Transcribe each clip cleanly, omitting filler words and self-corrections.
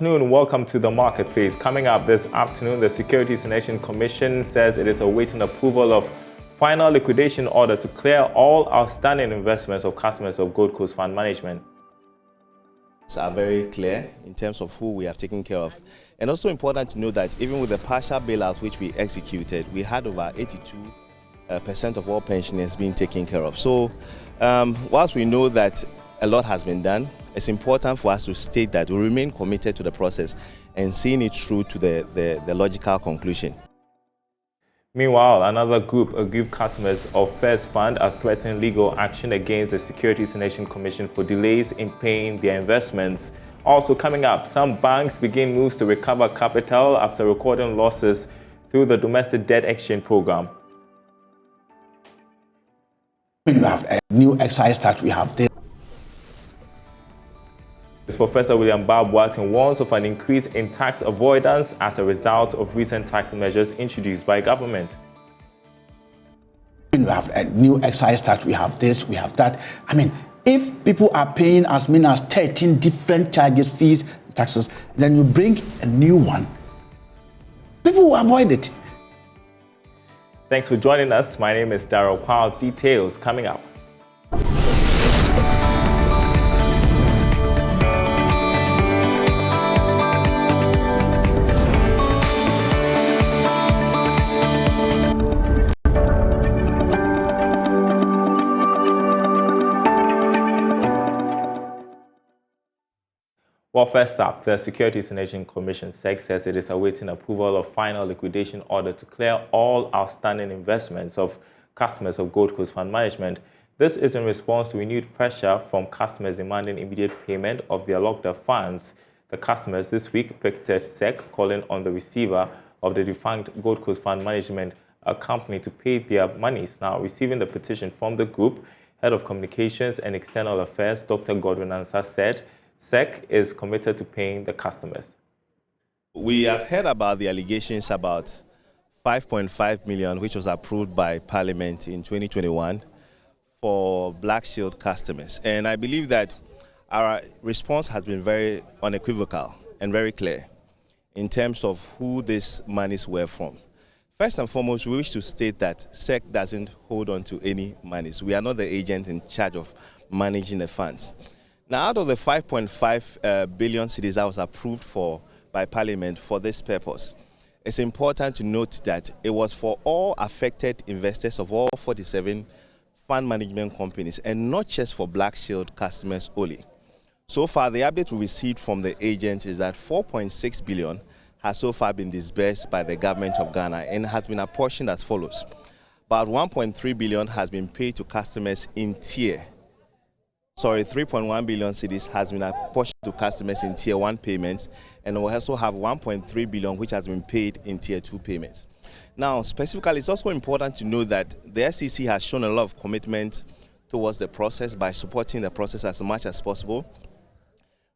afternoon. Welcome to the Marketplace. Coming up this afternoon, the Securities and Exchange Commission says it is awaiting approval of final liquidation order to clear all outstanding investments of customers of Gold Coast Fund Management. Are very clear in terms of who we have taken care of. And also important to know that even with the partial bailout which we executed, we had over 82% of all pensioners being taken care of. So whilst we know that a lot has been done, it's important for us to state that we remain committed to the process and seeing it through to the logical conclusion. Meanwhile, another group, aggrieved customers of First Fund, are threatening legal action against the Securities and Exchange Commission for delays in paying their investments. Also coming up, some banks begin moves to recover capital after recording losses through the domestic debt exchange program. When you have a new excise tax, we have this. Professor William Boateng warns of an increase in tax avoidance as a result of recent tax measures introduced by government. When you have a new excise tax, we have this, we have that. I mean, if people are paying as many as 13 different charges, fees, taxes, then you bring a new one, people will avoid it. Thanks for joining us. My name is Daryl Kwawu. Details coming up. Well, first up, the Securities and Exchange Commission SEC says it is awaiting approval of final liquidation order to clear all outstanding investments of customers of Gold Coast Fund Management. This is in response to renewed pressure from customers demanding immediate payment of their locked-up funds. The customers this week picketed SEC, calling on the receiver of the defunct Gold Coast Fund Management company to pay their monies. Now, receiving the petition from the group, Head of Communications and External Affairs, Dr. Godwin Ansah, said SEC is committed to paying the customers. We have heard about the allegations about 5.5 million, which was approved by Parliament in 2021 for Black Shield customers. And I believe that our response has been very unequivocal and very clear in terms of who these monies were from. First and foremost, we wish to state that SEC doesn't hold on to any monies. We are not the agent in charge of managing the funds. Now, out of the 5.5 billion cedis that was approved by Parliament for this purpose, it's important to note that it was for all affected investors of all 47 fund management companies and not just for Black Shield customers only. So far, the update we received from the agent is that 4.6 billion has so far been disbursed by the government of Ghana and has been apportioned as follows. About 1.3 billion has been paid to customers in tier. 3.1 billion cedis has been apportioned to customers in Tier 1 payments, and we also have 1.3 billion which has been paid in Tier 2 payments. Now, specifically, it's also important to know that the SEC has shown a lot of commitment towards the process by supporting the process as much as possible.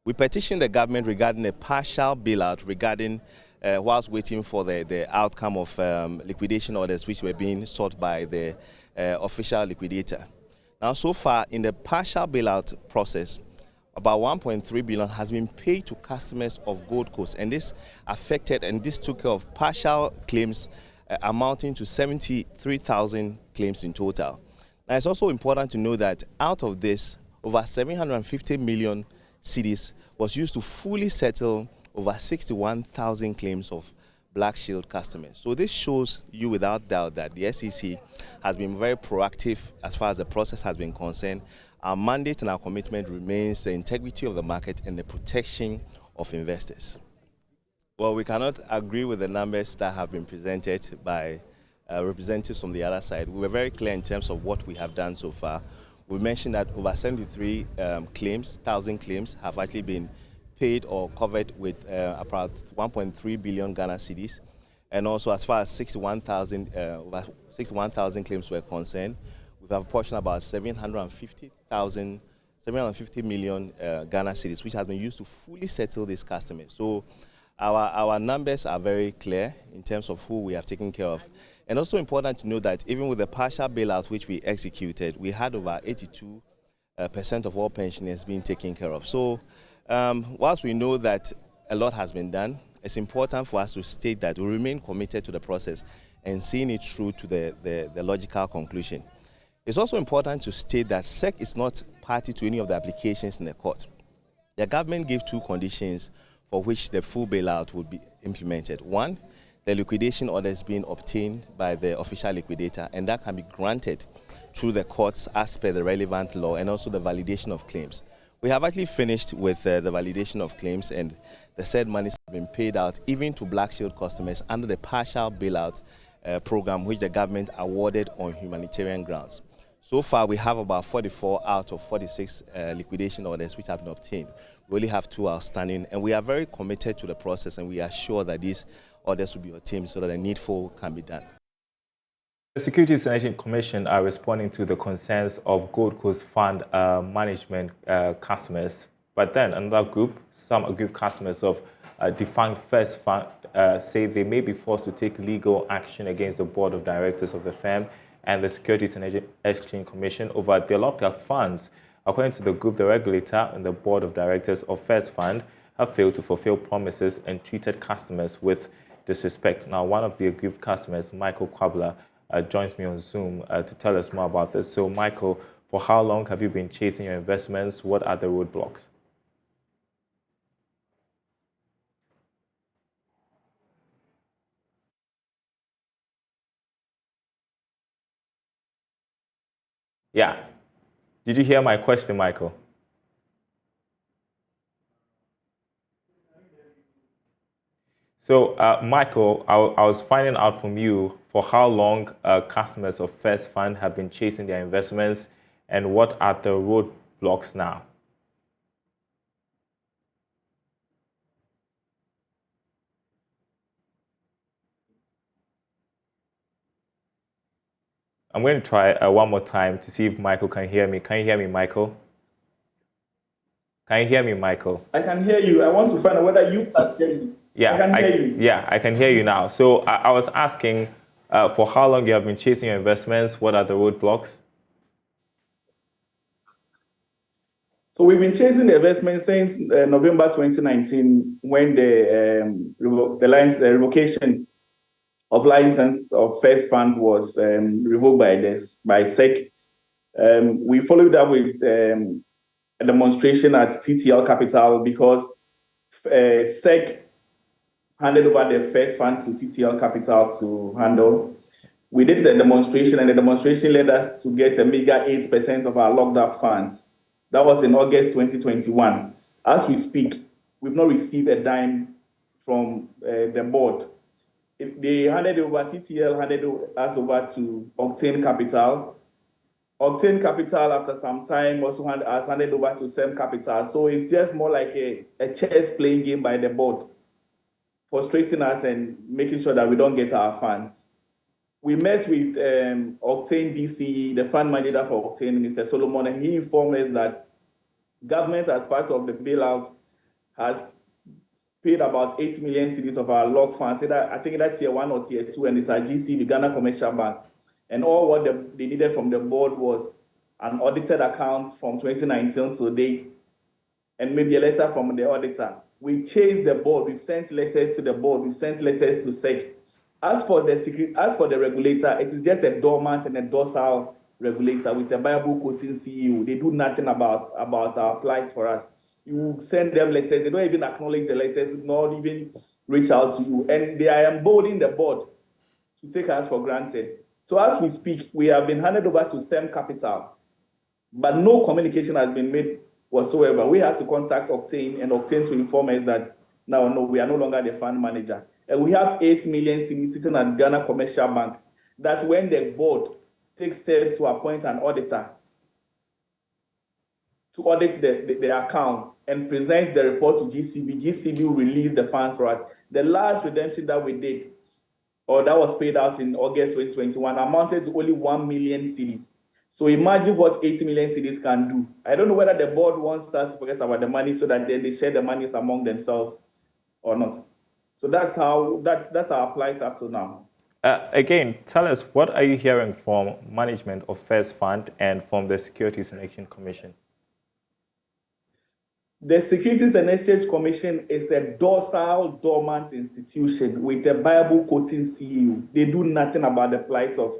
We petitioned the government regarding a partial bailout regarding whilst waiting for the outcome of liquidation orders which were being sought by the official liquidator. Now, so far, in the partial bailout process, about 1.3 billion has been paid to customers of Gold Coast, and this took care of partial claims amounting to 73,000 claims in total. Now, it's also important to know that out of this, over 750 million cedis was used to fully settle over 61,000 claims of Black Shield customers. So this shows you without doubt that the SEC has been very proactive as far as the process has been concerned. Our mandate and our commitment remains the integrity of the market and the protection of investors. Well, we cannot agree with the numbers that have been presented by representatives from the other side. We were very clear in terms of what we have done so far. We mentioned that over 73,000 claims have actually been paid or covered with about 1.3 billion Ghana cedis, and also as far as 61,000 claims were concerned, we have apportioned about 750 million Ghana cedis, which has been used to fully settle these customers. So our numbers are very clear in terms of who we have taken care of. And also important to know that even with the partial bailout which we executed, we had over 82% of all pensioners being taken care of. So whilst we know that a lot has been done. It's important for us to state that we remain committed to the process and seeing it through to the logical conclusion. It's also important to state that SEC is not party to any of the applications in the court. The government gave two conditions for which the full bailout would be implemented. One, the liquidation orders being obtained by the official liquidator, and that can be granted through the courts as per the relevant law, and also the validation of claims. We have actually finished with the validation of claims, and the said monies have been paid out even to Black Shield customers under the partial bailout program which the government awarded on humanitarian grounds. So far, we have about 44 out of 46 liquidation orders which have been obtained. We only have 2 outstanding, and we are very committed to the process, and we are sure that these orders will be obtained so that the needful can be done. The Securities and Exchange Commission are responding to the concerns of Gold Coast Fund management customers. But then another group, some aggrieved customers of defunct First Fund, say they may be forced to take legal action against the board of directors of the firm and the Securities and Exchange Commission over their locked-up funds. According to the group, the regulator and the board of directors of First Fund have failed to fulfill promises and treated customers with disrespect. Now, one of the aggrieved customers, Daryl Kwawu, joins me on Zoom to tell us more about this. So, Michael, for how long have you been chasing your investments? What are the roadblocks? Yeah. Did you hear my question, Michael? So, Michael, I was finding out from you for how long customers of First Fund have been chasing their investments, and what are the roadblocks now? I'm going to try one more time to see if Michael can hear me. Can you hear me, Michael? Can you hear me, Michael? I can hear you. I want to find out whether you can hear me. Yeah, I can hear you. Yeah, I can hear you now. So I was asking for how long you have been chasing your investments. What are the roadblocks? So we've been chasing the investment since November 2019, when the revocation of license of First Fund was revoked by SEC. We followed up with a demonstration at TTL Capital because SEC handed over the First Fund to TTL Capital to handle. We did the demonstration, and the demonstration led us to get a meager 8% of our locked up funds. That was in August 2021. As we speak, we've not received a dime from the board. They handed over, TTL handed us over to Octane Capital. Octane Capital, after some time, also has handed over to SEM Capital. So it's just more like a chess playing game by the board, frustrating us and making sure that we don't get our funds. We met with Octane DCE, the fund manager for Octane, Mr. Solomon, and he informed us that government, as part of the bailout, has paid about 8 million cedis of our locked funds. I think that's tier 1 or tier 2, and it's our GCB, Ghana Commercial Bank. And all what they needed from the board was an audited account from 2019 to date, and maybe a letter from the auditor. We chased the board. We've sent letters to the board. We've sent letters to SEC. As for the regulator, it is just a dormant and a docile regulator with a Bible quoting CEO. They do nothing about our plight for us. You send them letters. They don't even acknowledge the letters, not even reach out to you. And they are emboldening the board to take us for granted. So as we speak, we have been handed over to SEM Capital, but no communication has been made whatsoever. We had to contact Octane, and Octane to inform us that no, we are no longer the fund manager. And we have 8 million cedis sitting at Ghana Commercial Bank. That's when the board takes steps to appoint an auditor to audit the account and present the report to GCB. GCB will release the funds for us. The last redemption that we did, or that was paid out in August 2021, amounted to only 1 million cedis. So imagine what 80 million cedis can do. I don't know whether the board wants us to forget about the money so that then they share the monies among themselves or not. So that's our plight up to now. Again, tell us, what are you hearing from management of First Fund and from the Securities and Exchange Commission? The Securities and Exchange Commission is a docile, dormant institution with a Bible-quoting CEO. They do nothing about the plight of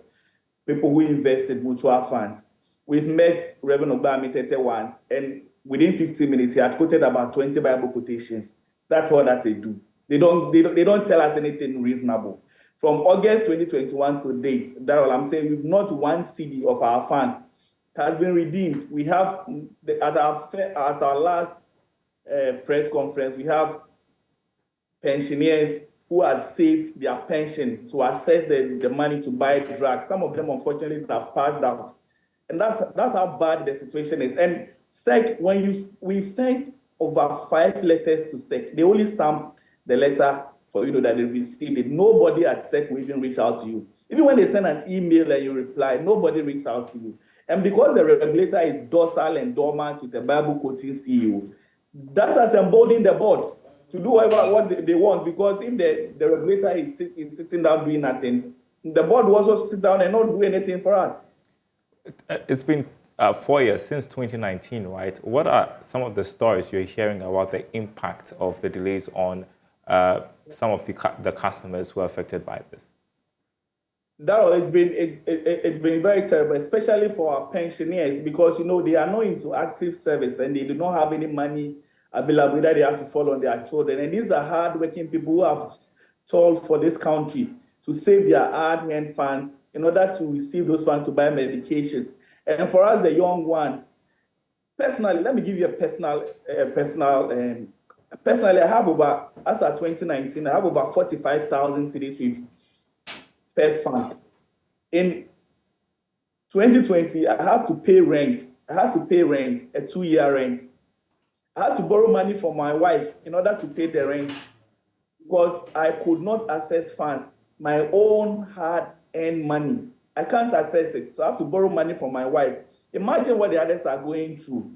people who invest in mutual funds. We've met Reverend Obama once, and within 15 minutes, he had quoted about 20 Bible quotations. That's all that they do. They don't tell us anything reasonable. From August 2021 to date, Daryl, I'm saying we've not one CD of our funds has been redeemed. We have, at our last press conference, we have pensioners who had saved their pension to access the money to buy drugs. Some of them, unfortunately, have passed out. And that's how bad the situation is. And SEC, we sent over 5 letters to SEC, they only stamp the letter for you that they received it. Nobody at SEC will even reach out to you. Even when they send an email and you reply, nobody reaches out to you. And because the regulator is docile and dormant with the Bible quoting CEO, that has emboldened the board to do whatever what they want. Because if the regulator is sitting down doing nothing, the board will also sit down and not do anything for us. It's been 4 years since 2019, right? What are some of the stories you're hearing about the impact of the delays on some of the customers who are affected by this? Daryl, it's been very terrible, especially for our pensioners, because they are not into active service and they do not have any money available that they have to fall on their children. And these are hard-working people who have toiled for this country to save their hard-earned funds in order to receive those funds to buy medications. And for us, the young ones, personally, let me give you a personally, I have over, as of 2019, I have over 45,000 CDs with First Fund. In 2020, I had to pay rent. A 2-year rent. I had to borrow money from my wife in order to pay the rent because I could not access funds, my own hard-earned money. I can't access it, so I have to borrow money from my wife. Imagine what the others are going through.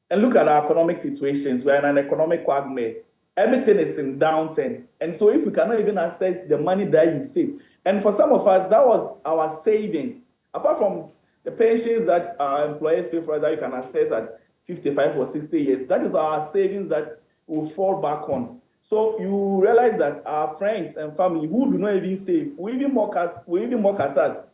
And look at our economic situations. We're in an economic quagmire. Everything is in downturn. And so if we cannot even access the money that you save, and for some of us, that was our savings. Apart from the pensions that our employers pay for us that you can access at 55 or 60 years, that is our savings that will fall back on. So you realize that our friends and family who do not even save will even mock at us.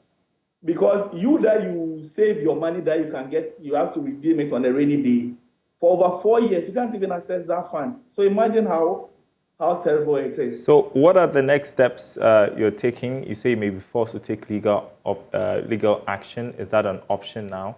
Because you save your money that you can get, you have to redeem it on a rainy day. For over 4 years, you can't even access that fund. So imagine how terrible it is. So what are the next steps you're taking? You say you may be forced to take legal action. Is that an option now?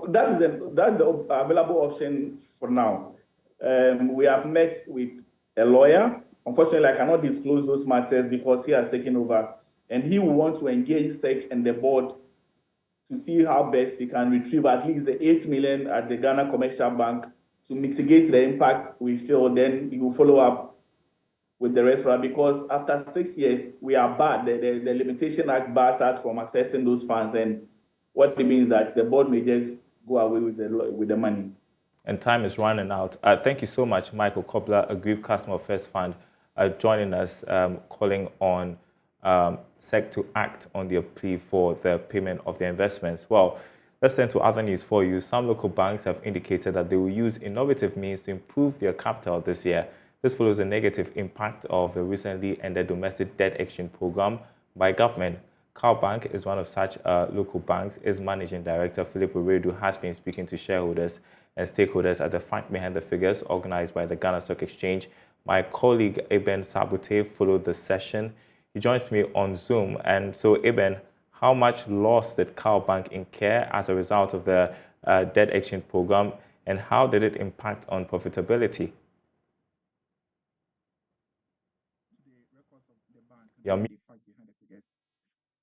That's the available option for now. We have met with a lawyer. Unfortunately, I cannot disclose those matters because he has taken over. And he will want to engage SEC and the board to see how best he can retrieve at least the 8 million at the Ghana Commercial Bank to mitigate the impact we feel. Then he will follow up with the rest, because after 6 years, we are barred. The Limitation Act bars us from accessing those funds. And what it means that the board may just go away with the money. And time is running out. Thank you so much, Michael Cobbler, a grieved customer of First Fund, joining us, calling on SEC to act on their plea for the payment of their investments. Well, let's turn to other news for you. Some local banks have indicated that they will use innovative means to improve their capital this year. This follows a negative impact of the recently ended domestic debt exchange program by government. Bank is one of such local banks. Its managing director, Philip Oredu, has been speaking to shareholders and stakeholders at the fact behind the figures organized by the Ghana Stock Exchange. My colleague, Eben Sabute, followed the session. He joins me on Zoom. And so, Eben, how much loss did Bank incur as a result of the debt exchange program, and how did it impact on profitability?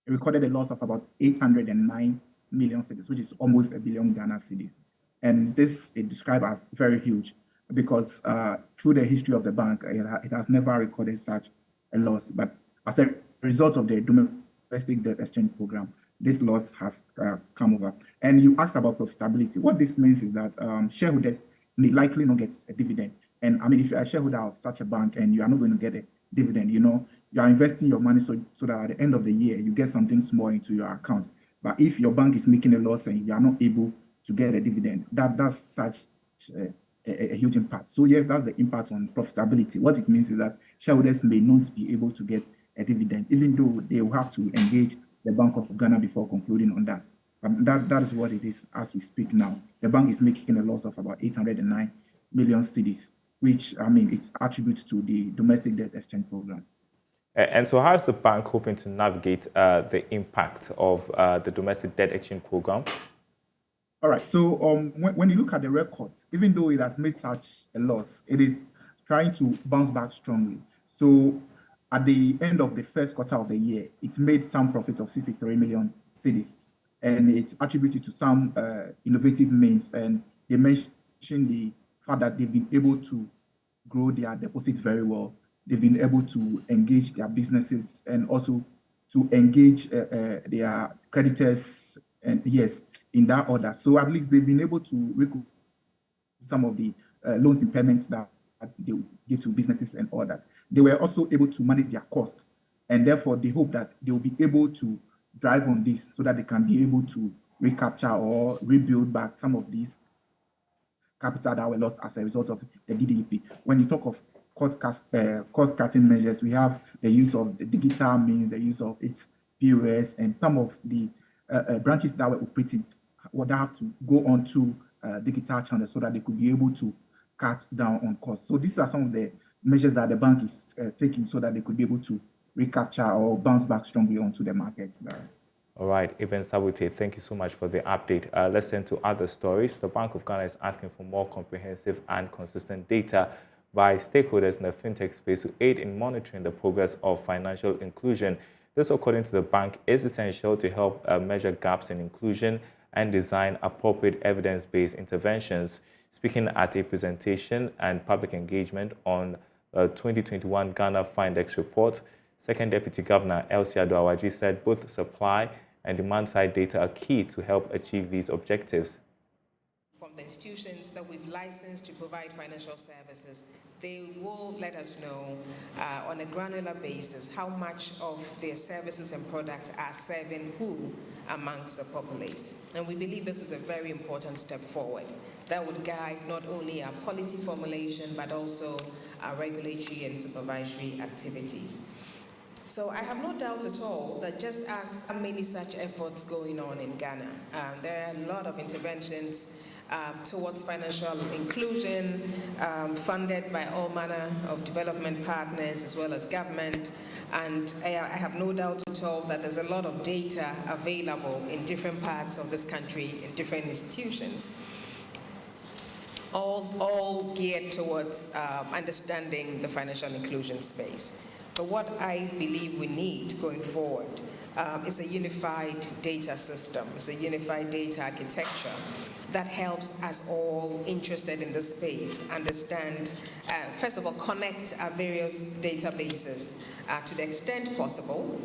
It recorded a loss of about 809 million cedis, which is almost 1 billion Ghana cedis. And this is described as very huge because through the history of the bank, it has never recorded such a loss. But as a result of the domestic debt exchange program, this loss has come over. And you asked about profitability. What this means is that shareholders may likely not get a dividend. And I mean, if you're a shareholder of such a bank and you are not going to get a dividend, you are investing your money so that at the end of the year, you get something small into your account. But if your bank is making a loss and you are not able to get a dividend, that's such a huge impact. So yes, that's the impact on profitability. What it means is that shareholders may not be able to get a dividend, even though they will have to engage the Bank of Ghana before concluding on that. That is what it is as we speak now. The bank is making a loss of about 809 million cedis, which, I mean, it's attributed to the domestic debt exchange program. And so how is the bank hoping to navigate the impact of the domestic debt exchange program? All right, so when you look at the records, even though it has made such a loss, it is trying to bounce back strongly. So at the end of the first quarter of the year, it made some profit of 63 million cedis, and it's attributed to some innovative means. And they mentioned the fact that they've been able to grow their deposits very well. They've been able to engage their businesses and also to engage their creditors, and yes, in that order. So at least they've been able to recoup some of the loans impairments that they give to businesses and all that. They were also able to manage their cost, and therefore they hope that they will be able to drive on this so that they can be able to recapture or rebuild back some of these capital that were lost as a result of the DDEP. When you talk of cost-cutting measures, we have the use of the digital means, the use of its POS, and some of the branches that were operating would have to go on to digital channels so that they could be able to cut down on costs. So these are some of the measures that the bank is taking so that they could be able to recapture or bounce back strongly onto the market. All right, Ibn Sabute, thank you so much for the update. Let's turn to other stories. The Bank of Ghana is asking for more comprehensive and consistent data by stakeholders in the fintech space to aid in monitoring the progress of financial inclusion. This, according to the bank, is essential to help measure gaps in inclusion and design appropriate evidence-based interventions. Speaking at a presentation and public engagement on 2021 Ghana Findex report, Second Deputy Governor Elsie Ado-Awaji said both supply and demand-side data are key to help achieve these objectives. From the institutions that we've licensed to provide financial services, they will let us know on a granular basis how much of their services and products are serving who amongst the populace. And we believe this is a very important step forward that would guide not only our policy formulation, but also our regulatory and supervisory activities. So I have no doubt at all that just as many such efforts going on in Ghana, there are a lot of interventions towards financial inclusion, funded by all manner of development partners as well as government. And I have no doubt at all that there's a lot of data available in different parts of this country, in different institutions, all geared towards understanding the financial inclusion space. But what I believe we need going forward is a unified data system, it's a unified data architecture that helps us all interested in this space understand, first of all, connect our various databases to the extent possible,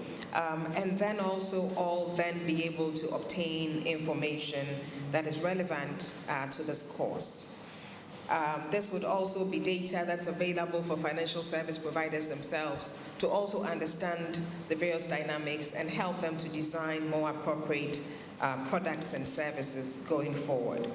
and then also all then be able to obtain information that is relevant to this course. This would also be data that's available for financial service providers themselves to also understand the various dynamics and help them to design more appropriate products and services going forward.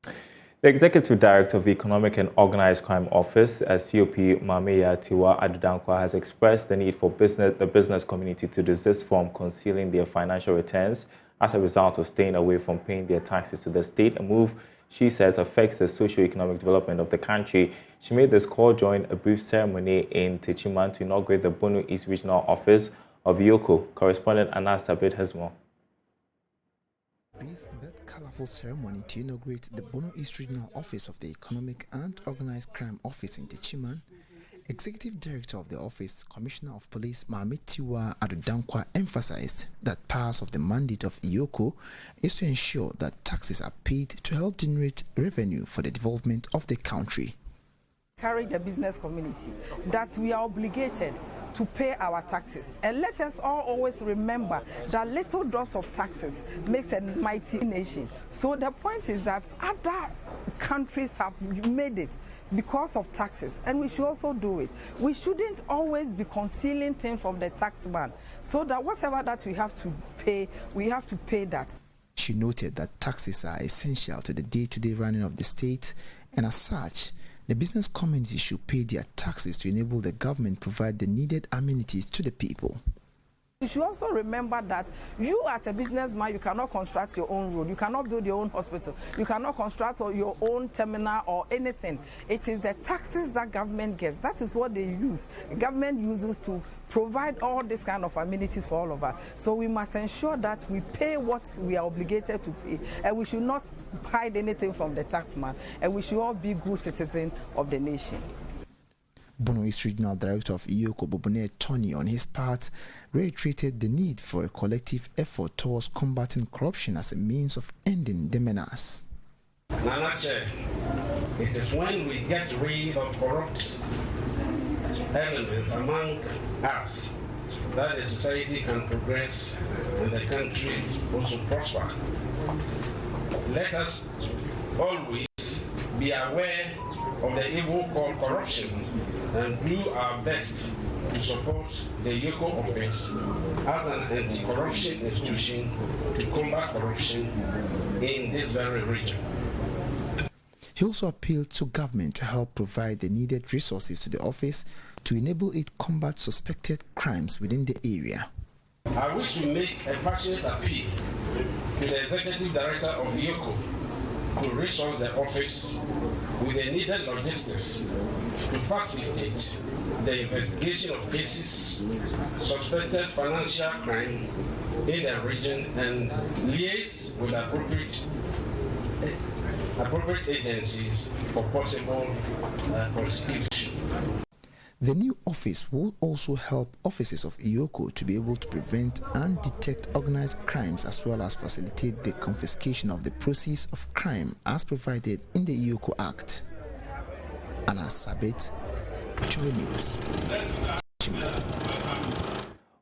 The Executive Director of the Economic and Organized Crime Office, COP Mameya Tiwa Adudankwa, has expressed the need for the business community to desist from concealing their financial returns as a result of staying away from paying their taxes to the state, a move she says affects the socio-economic development of the country. She made this call during a brief ceremony in Techiman to inaugurate the Bono East Regional Office of EOCO. Correspondent Anas Tabit has more. Brief but colorful ceremony to inaugurate the Bono East Regional Office of the Economic and Organized Crime Office in Techiman, Executive Director of the Office, Commissioner of Police Mameya Tiwa Adudankwa, emphasized that part of the mandate of EOCO is to ensure that taxes are paid to help generate revenue for the development of the country. Carry the business community that we are obligated to pay our taxes, and let us all always remember that little dose of taxes makes a mighty nation. So the point is that other countries have made it because of taxes, and we should also do it. We shouldn't always be concealing things from the taxman, so that whatever that we have to pay that. she noted that taxes are essential to the day-to-day running of the state, and as such, the business community should pay their taxes to enable the government provide the needed amenities to the people. You should also remember that you as a businessman, you cannot construct your own road, you cannot build your own hospital, you cannot construct your own terminal or anything. It is the taxes that government gets. That is what they use. The government uses to provide all this kind of amenities for all of us. So we must ensure that we pay what we are obligated to pay, and we should not hide anything from the taxman, and we should all be good citizens of the nation. Bono East Regional Director of EOCO, Bobone Tony, on his part, reiterated the need for a collective effort towards combating corruption as a means of ending the menace. Nana said, it is when we get rid of corrupt elements among us that the society can progress and the country also prosper. Let us always be aware of the evil called corruption and do our best to support the EOCO office as an anti-corruption institution to combat corruption in this very region. He also appealed to government to help provide the needed resources to the office to enable it combat suspected crimes within the area. I wish to make a passionate appeal to the Executive Director of EOCO to resource the office with the needed logistics to facilitate the investigation of cases, suspected financial crime in the region, and liaise with appropriate agencies for possible prosecution. The new office will also help officers of EOCO to be able to prevent and detect organized crimes, as well as facilitate the confiscation of the proceeds of crime as provided in the EOCO Act. Anna Sabit, JoyNews.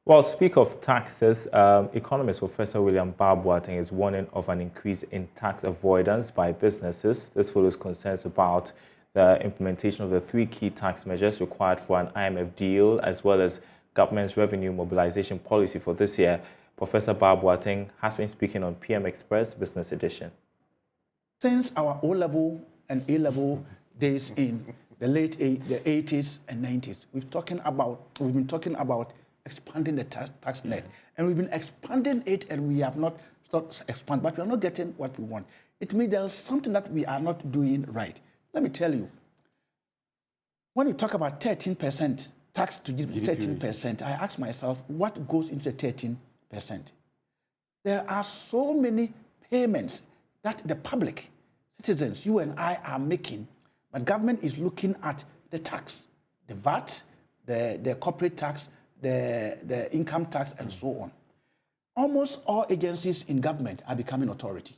Well, speak of taxes, economist Professor William Boateng is warning of an increase in tax avoidance by businesses. This follows concerns about the implementation of the 3 key tax measures required for an IMF deal, as well as government's revenue mobilization policy for this year. Professor Boateng has been speaking on PM Express Business Edition. Since our O-level and A-level days in the late the 80s and 90s, we've been talking about expanding the tax net, and we've been expanding it, and we have not stopped expand, but we are not getting what we want. It means there's something that we are not doing right. Let me tell you, when you talk about 13% tax to GDP, 13%, I ask myself, what goes into the 13%? There are so many payments that the public, citizens, you and I are making, but government is looking at the tax, the VAT, the corporate tax, the income tax, and so on. Almost all agencies in government are becoming authority.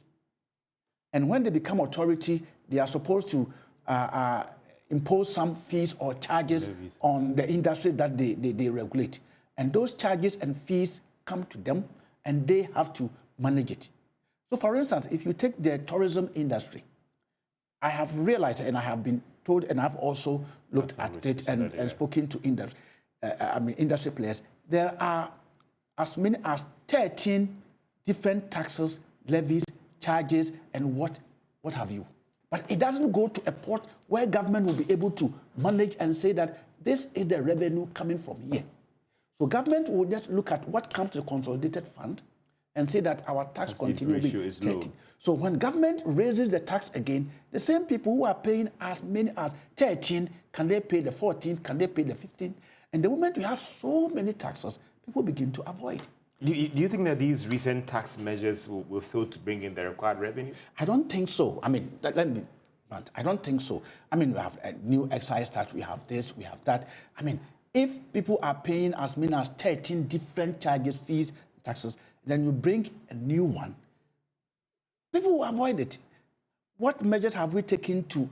And when they become authority, they are supposed to impose some fees or charges on the industry that they regulate. And those charges and fees come to them, and they have to manage it. So, for instance, if you take the tourism industry, I have realized, and I have been told, and I've also looked at it and spoken to industry players, there are as many as 13 different taxes, levies, charges, and what have you. But it doesn't go to a port where government will be able to manage and say that this is the revenue coming from here. So government will just look at what comes to the consolidated fund and say that our tax continues to be 30. So when government raises the tax again, the same people who are paying as many as 13, can they pay the 14? Can they pay the 15? And the moment we have so many taxes, people begin to avoid. Do you think that these recent tax measures will fail to bring in the required revenue? I don't think so. I mean, I don't think so. I mean, we have a new excise tax, we have this, we have that. I mean, if people are paying as many as 13 different charges, fees, taxes, then you bring a new one, people will avoid it. What measures have we taken to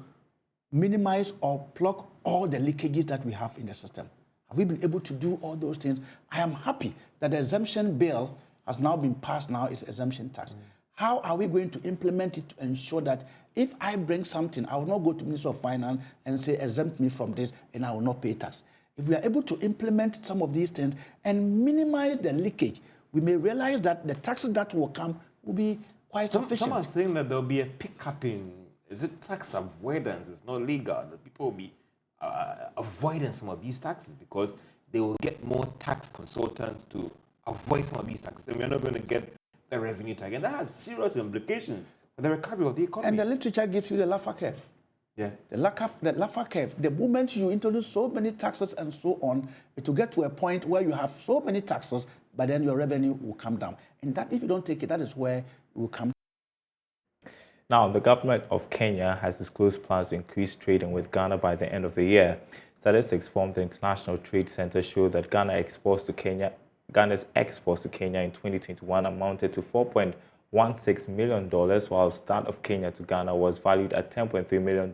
minimize or plug all the leakages that we have in the system? Have we been able to do all those things? I am happy that the exemption bill has now been passed. Now it's exemption tax. How are we going to implement it to ensure that if I bring something, I will not go to Minister of Finance and say, exempt me from this, and I will not pay tax? If we are able to implement some of these things and minimize the leakage, we may realize that the taxes that will come will be quite sufficient. Some are saying that there'll be a pickup in, is it tax avoidance? It's not legal. The people will be avoiding some of these taxes because they will get more tax consultants to avoid some of these taxes. And we're not going to get the revenue tag. And that has serious implications for the recovery of the economy. And the literature gives you the Laffer curve. Yeah. The Laffer curve. The moment you introduce so many taxes and so on, it will get to a point where you have so many taxes, but then your revenue will come down. And that, if you don't take it, that is where it will come. Now, the government of Kenya has disclosed plans to increase trading with Ghana by the end of the year. Statistics from the International Trade Center show that Ghana's exports to Kenya in 2021 amounted to $4.16 million, whilst that of Kenya to Ghana was valued at $10.3 million.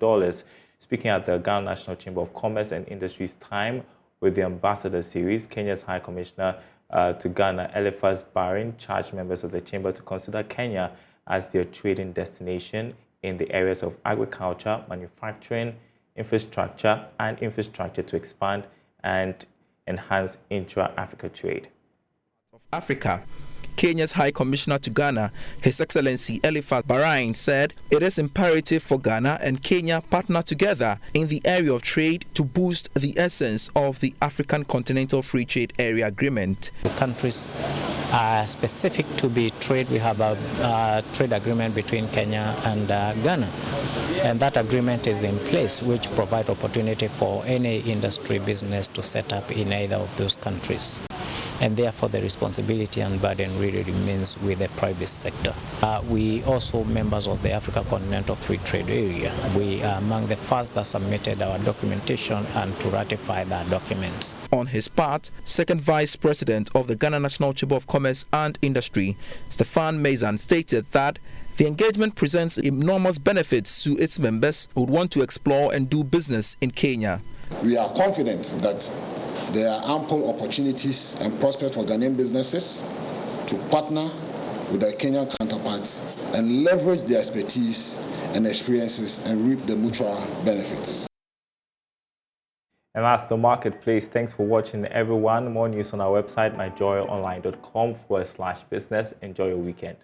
Speaking at the Ghana National Chamber of Commerce and Industry's Time with the Ambassador Series, Kenya's High Commissioner to Ghana, Eliphas Barin, charged members of the Chamber to consider Kenya as their trading destination in the areas of agriculture, manufacturing, infrastructure to expand and enhance intra-Africa trade. Africa. Kenya's High Commissioner to Ghana, His Excellency Eliphas Barin, said it is imperative for Ghana and Kenya partner together in the area of trade to boost the essence of the African Continental Free Trade Area Agreement. The countries are specific to be trade. We have a trade agreement between Kenya and Ghana, and that agreement is in place, which provide opportunity for any industry business to set up in either of those countries. And therefore the responsibility and burden really remains with the private sector. We also members of the Africa Continental Free Trade Area. We are among the first that submitted our documentation and to ratify that document. On his part, Second Vice President of the Ghana National Chamber of Commerce and Industry, Stefan Mazan, stated that the engagement presents enormous benefits to its members who would want to explore and do business in Kenya. We are confident that there are ample opportunities and prospects for Ghanaian businesses to partner with their Kenyan counterparts and leverage their expertise and experiences and reap the mutual benefits. And that's the marketplace. Thanks for watching, everyone. More news on our website, myjoyonline.com/business. Enjoy your weekend.